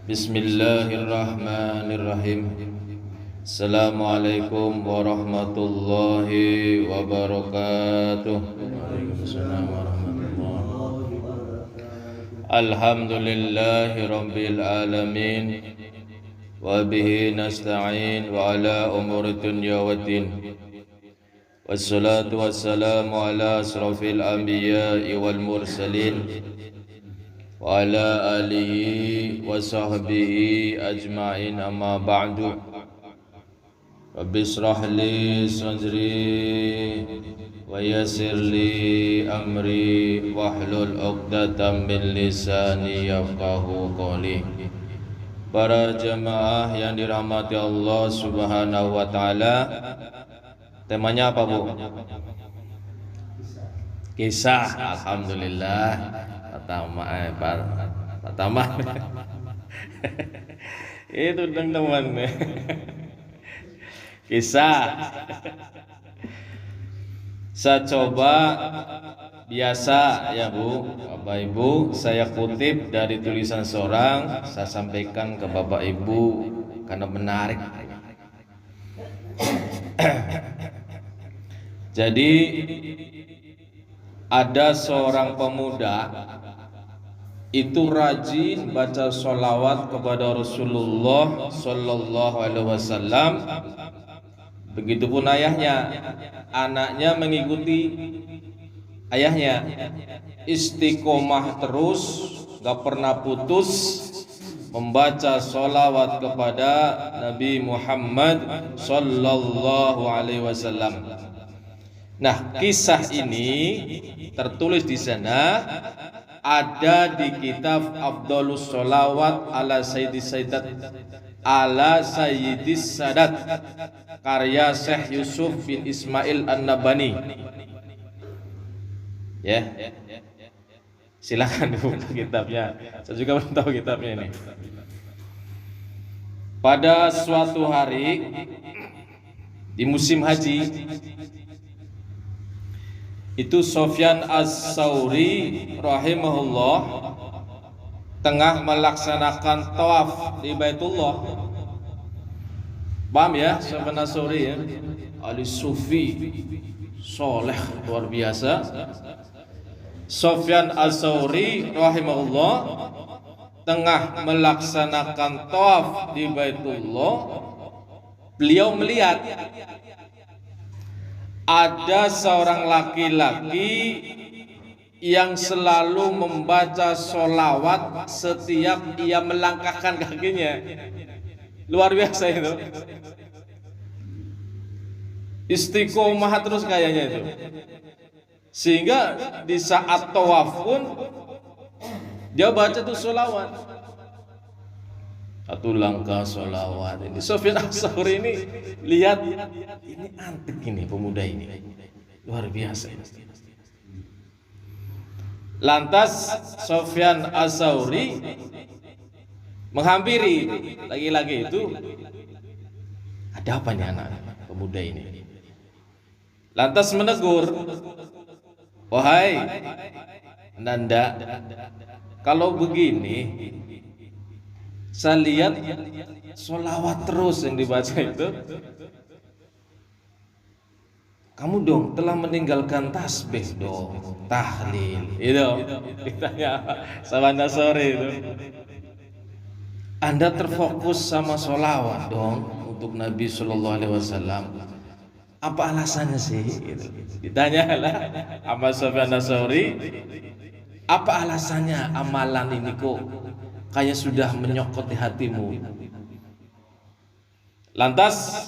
Bismillahirrahmanirrahim. Assalamualaikum warahmatullahi wabarakatuh. Waalaikumsalam warahmatullahi wabarakatuh. Alhamdulillahi rabbil alamin. Wa bihi nasta'in wa ala umuri dunya waddin. Wassalatu wassalamu ala asrafil anbiya'i wal mursalin wa ala alihi wa sahbihi ajma'in, amma ba'du. Rabbi israh li sadri wa yassir li amri wahlul 'uqdatam min lisani yafqahu qawli. Para jemaah yang dirahmati Allah Subhanahu wa taala, temanya apa, Bu? Kisah. Alhamdulillah. Pertama itu teman-teman. Kisah. Saya coba biasa ya Bu, Bapak Ibu, saya kutip dari tulisan seorang, saya sampaikan ke Bapak Ibu karena menarik. Jadi ada seorang pemuda itu rajin baca sholawat kepada Rasulullah Sallallahu Alaihi Wasallam. Begitupun ayahnya, anaknya mengikuti ayahnya, istiqomah terus, gak pernah putus membaca sholawat kepada Nabi Muhammad Sallallahu Alaihi Wasallam. Nah, kisah ini tertulis di sana, ada di kitab Afdhalus Sholawat ala Sayyidis Sadat karya Syekh Yusuf bin Ismail An-Nabhani. Ya, silakan buka kitabnya. Saya juga belum tahu kitabnya ini. Pada suatu hari di musim haji, itu Sufyan Ats-Tsauri rahimahullah tengah melaksanakan tawaf di Baitullah. Paham ya, Sufyan Ats-Tsauri ya, ahli sufi soleh luar biasa. Sufyan Ats-Tsauri rahimahullah tengah melaksanakan tawaf di Baitullah. Beliau melihat ada seorang laki-laki yang selalu membaca sholawat setiap ia melangkahkan kakinya. Luar biasa itu. Istiqomah terus kayaknya itu. Sehingga di saat tawaf pun dia baca tuh sholawat. Satu langkah sholawat. Ini Sufyan Ats-Tsauri ini, lihat ini antik ini pemuda ini, luar biasa. Lantas Sufyan Ats-Tsauri menghampiri laki-laki itu, ada apa nih anak pemuda ini? Lantas menegur, wahai Nanda, kalau begini saya lihat sholawat terus yang dibaca itu, kamu dong telah meninggalkan tasbih dong, tahlil itu ditanya Sufyan Ats-Tsauri itu. Anda terfokus sama sholawat dong untuk Nabi Sallallahu Alaihi Wasallam, apa alasannya sih gitu. Ditanya lah sama Sufyan Ats-Tsauri, apa alasannya amalan ini kok kayak sudah menyokot di hatimu? Lantas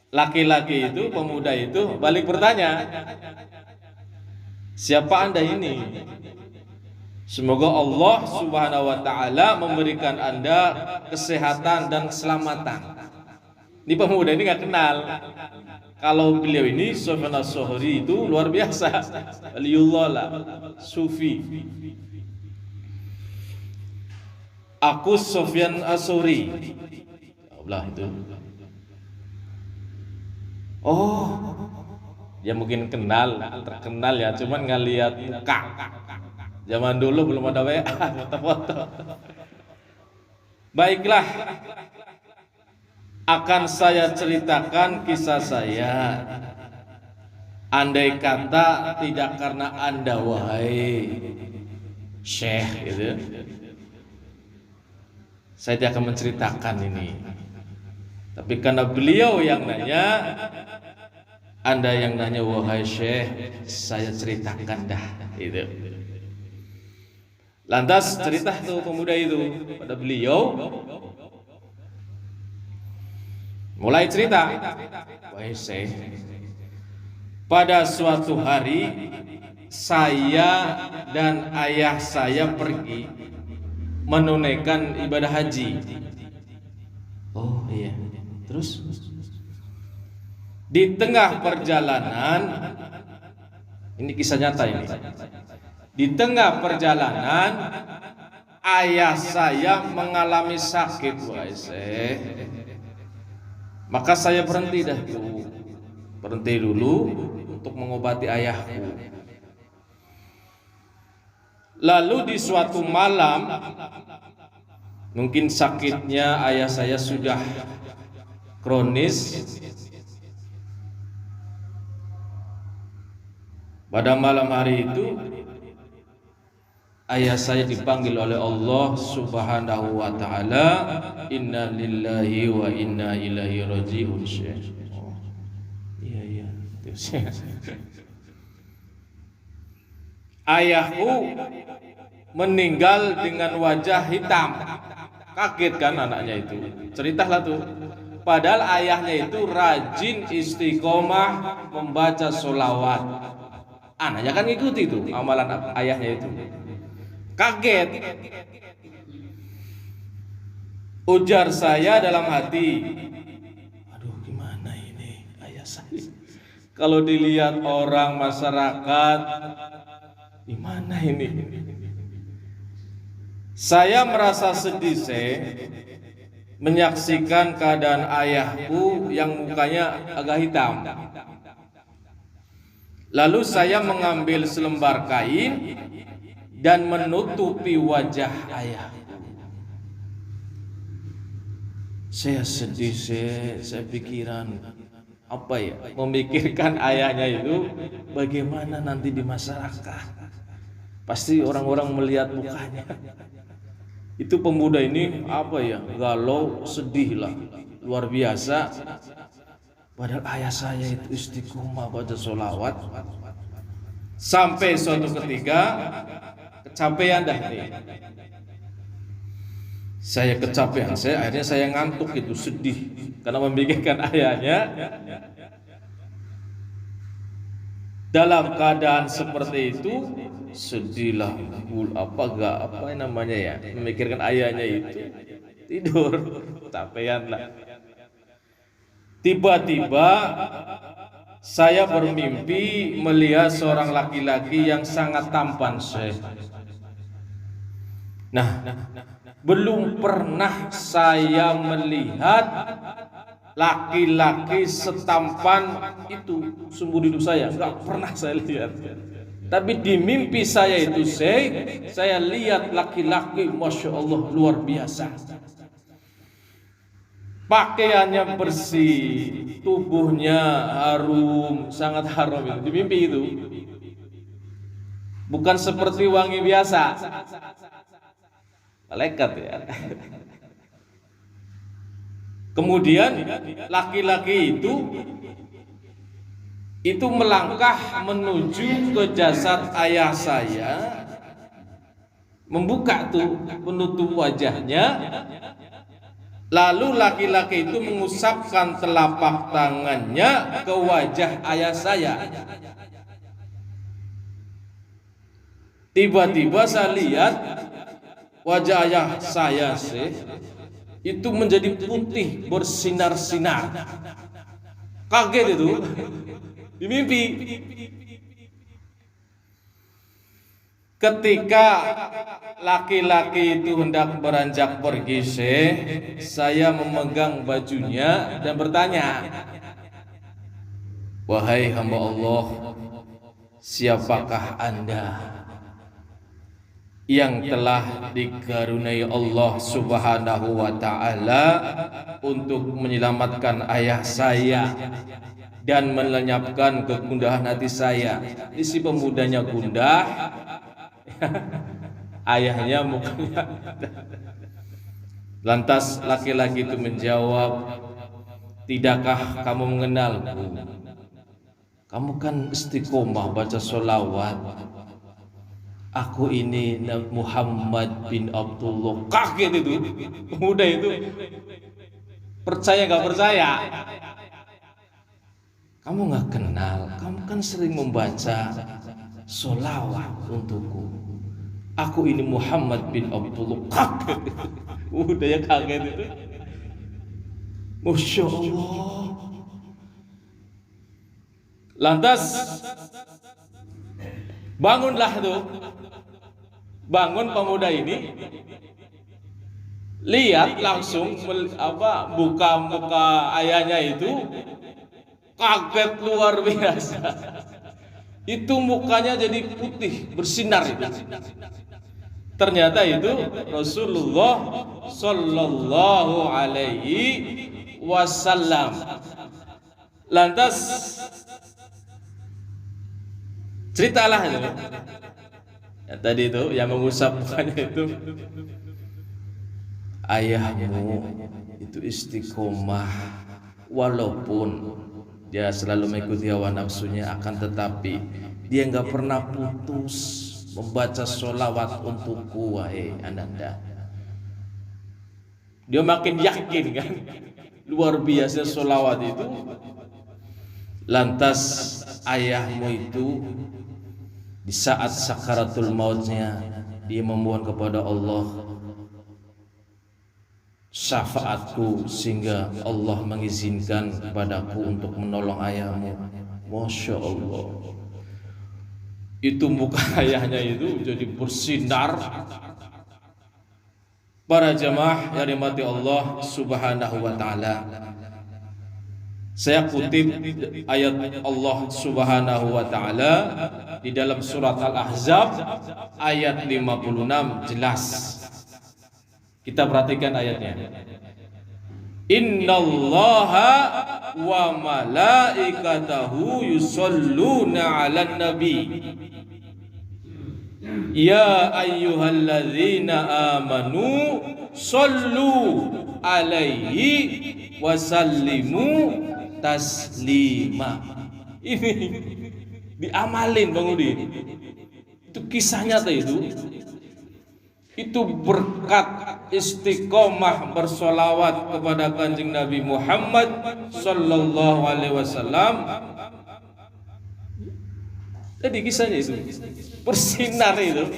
laki-laki itu, pemuda itu balik bertanya, siapa Anda ini? Semoga Allah Subhanahu wa taala memberikan Anda kesehatan dan keselamatan. Ini pemuda ini gak kenal kalau beliau ini Sufyan Ats-Tsauri itu luar biasa, waliullah lah, sufi. Aku Sufyan Ats-Tsauri. Allah itu. Oh, dia mungkin kenal, terkenal ya, cuman nggak lihat muka. Zaman dulu belum ada WA, foto-foto. Baiklah, akan saya ceritakan kisah saya. Andai kata tidak karena Anda wahai Syekh gitu, saya tidak akan menceritakan ini. Tapi karena beliau yang nanya, Anda yang nanya wahai Syekh, saya ceritakan dah itu. Lantas cerita tuh pemuda itu pada beliau, mulai cerita, wahai Syekh, pada suatu hari saya dan ayah saya pergi menunaikan ibadah haji. Oh iya. Terus di tengah perjalanan, ini kisah nyata ini. Di tengah perjalanan ayah saya mengalami sakit, wahai Syekh. Maka saya berhenti dulu untuk mengobati ayahku. Lalu di suatu malam, mungkin sakitnya ayah saya sudah kronis. Pada malam hari itu ayah saya dipanggil oleh Allah Subhanahu wa taala, inna lillahi wa inna ilaihi rajiun. Iya. Ayahku meninggal dengan wajah hitam. Kaget kan anaknya itu. Ceritalah tuh. Padahal ayahnya itu rajin istiqomah membaca sholawat. Anaknya kan ngikuti tuh amalan ayahnya itu. Kaget. Ujar saya dalam hati, aduh gimana ini ayah saya. Kalau dilihat orang masyarakat, gimana ini? Saya merasa sedih menyaksikan keadaan ayahku yang mukanya agak hitam. Lalu saya mengambil selembar kain dan menutupi wajah ayahku. Saya sedih, saya pikiran apa ya, memikirkan ayahnya itu bagaimana nanti di masyarakat. Pasti orang-orang melihat mukanya. Itu pemuda ini apa ya, galau, sedih lah, luar biasa. Padahal ayah saya itu istiqomah baca sholawat. Sampai suatu ketika kecapean dah nih. Saya kecapean, akhirnya saya ngantuk itu, sedih karena memikirkan ayahnya. Dalam keadaan seperti itu, sedihlah, apa namanya ya, memikirkan ayahnya itu, tidur, kecapean lah. Tiba-tiba saya bermimpi melihat seorang laki-laki yang sangat tampan, Syekh. Nah, belum pernah saya melihat laki-laki setampan itu seumur hidup saya, nggak pernah saya lihat. Tapi di mimpi saya itu, saya lihat laki-laki, masya Allah, luar biasa. Pakaiannya bersih, tubuhnya harum, sangat harum itu. Di mimpi itu, bukan seperti wangi biasa. Malaikat ya. Kemudian laki-laki itu melangkah menuju ke jasad ayah saya, membuka tuh penutup wajahnya. Lalu laki-laki itu mengusapkan telapak tangannya ke wajah ayah saya. Tiba-tiba saya lihat wajah ayah saya itu menjadi putih bersinar-sinar. Kaget itu di mimpi. Ketika laki-laki itu hendak beranjak pergi, saya memegang bajunya dan bertanya, wahai hamba Allah, siapakah Anda? yang telah dikaruniai Allah Subhanahu wa taala untuk menyelamatkan ayah saya dan melenyapkan kegundahan hati saya. Isi pemudanya gundah, ayahnya mukanya. Lantas laki-laki itu menjawab, "Tidakkah kamu mengenalku? Kamu kan istiqomah baca sholawat. Aku ini Muhammad bin Abdullah." Kaget itu pemuda itu, percaya gak percaya. "Kamu gak kenal, kamu kan sering membaca sholawat untukku. Aku ini Muhammad bin Abdullah." Kaget udah ya, kaget itu. Masya Allah. Lantas bangunlah tuh, bangun pemuda ini, lihat langsung buka muka ayahnya itu, kaget luar biasa. Itu mukanya jadi putih bersinar itu. Ternyata itu Rasulullah Sallallahu Alaihi Wasallam. Lantas ceritalah itu. Ya, tadi itu yang mengusap mukanya itu, ayahmu itu istiqomah walaupun dia selalu mengikuti hawa nafsunya, akan tetapi dia nggak pernah putus membaca sholawat untukku, wahai ananda. Dia makin yakin kan, luar biasa sholawat itu. Lantas ayahmu itu di saat sakaratul mautnya, dia memohon kepada Allah syafaatku sehingga Allah mengizinkan kepadaku untuk menolong ayahmu. Masya Allah. Itu muka ayahnya itu jadi bersinar. Para jamaah yang dirahmati Allah Subhanahu wa taala, saya kutip ayat Allah Subhanahu wa taala di dalam surat Al-Ahzab ayat 56, jelas. Kita perhatikan ayatnya. Innallaha wa malaikatahu yusholluna 'alan nabi. Ya ayyuhalladzina amanu shollu 'alaihi wa sallimu taslima. Ini diamalin Bang Udin. Itu kisah nyata itu berkat istiqomah bersolawat kepada Kanjeng Nabi Muhammad Sallallahu Alaihi Wasallam. Jadi kisahnya itu bersinar itu.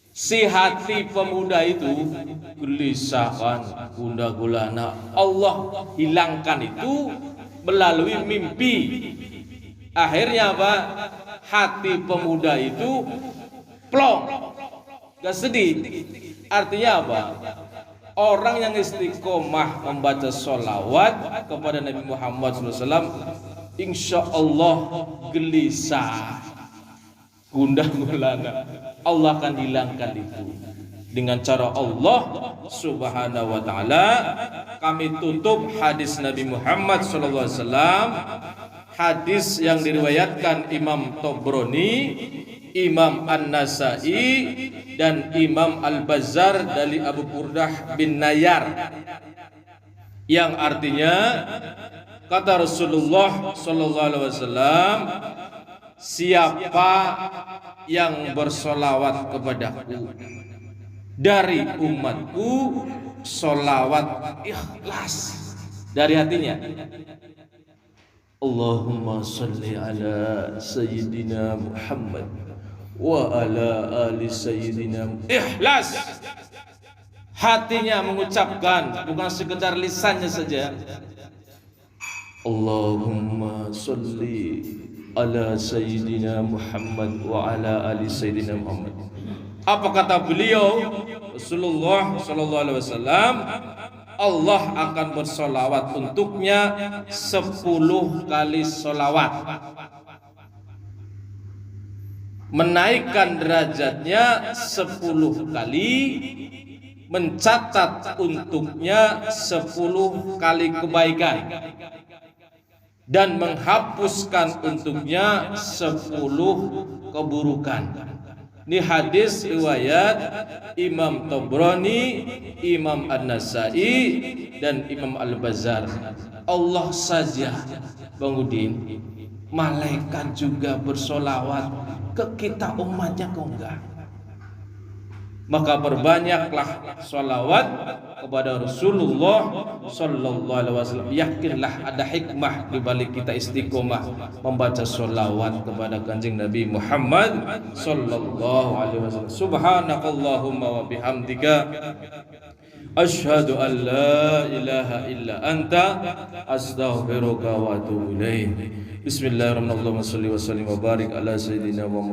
Si hati pemuda itu gelisah kan, gundah gulana. Allah hilangkan itu melalui mimpi. Akhirnya apa? Hati pemuda itu plong, gak sedih. Artinya apa? Orang yang istiqomah membaca sholawat kepada Nabi Muhammad SAW, insya Allah gelisah, gundah gulana, Allah akan hilangkan itu dengan cara Allah Subhanahu wa taala. Kami tutup hadis Nabi Muhammad SAW, hadis yang diriwayatkan Imam Tabrani, Imam An-Nasai dan Imam Al-Bazzar dari Abu Burdah bin Nayar, yang artinya kata Rasulullah sallallahu alaihi wasallam, siapa yang bersolawat kepadaku dari umatku, solawat ikhlas dari hatinya, Allahumma salli ala Sayyidina Muhammad wa ala ali Sayyidina, ikhlas hatinya mengucapkan, bukan sekedar lisannya saja. Allahumma salli ala Sayyidina Muhammad wa ala ali Sayyidina Muhammad. Apa kata beliau Rasulullah sallallahu alaihi wasallam? Allah akan bersolawat untuknya 10 kali solawat. menaikkan derajatnya 10 kali, mencatat untuknya 10 kali kebaikan, dan menghapuskan untuknya 10 keburukan. Ini hadis riwayat Imam Tabrani, Imam An-Nasai, dan Imam Al-Bazzar. Allah saja, Bang Udin, malaikat juga bersolawat ke kita umatnya, kok enggak? Maka perbanyaklah sholawat kepada Rasulullah Sallallahu Alaihi Wasallam. Yakinlah ada hikmah di balik kita istiqomah membaca sholawat kepada kanjeng Nabi Muhammad Sallallahu Alaihi Wasallam. Subhanakallahumma wa bihamdika, asyhadu an la ilaha illa anta, astaghfiruka wa atubu ilaik. Bismillahirrahmanirrahim. Shalli wa sallim wa barik ala sayyidina Muhammad.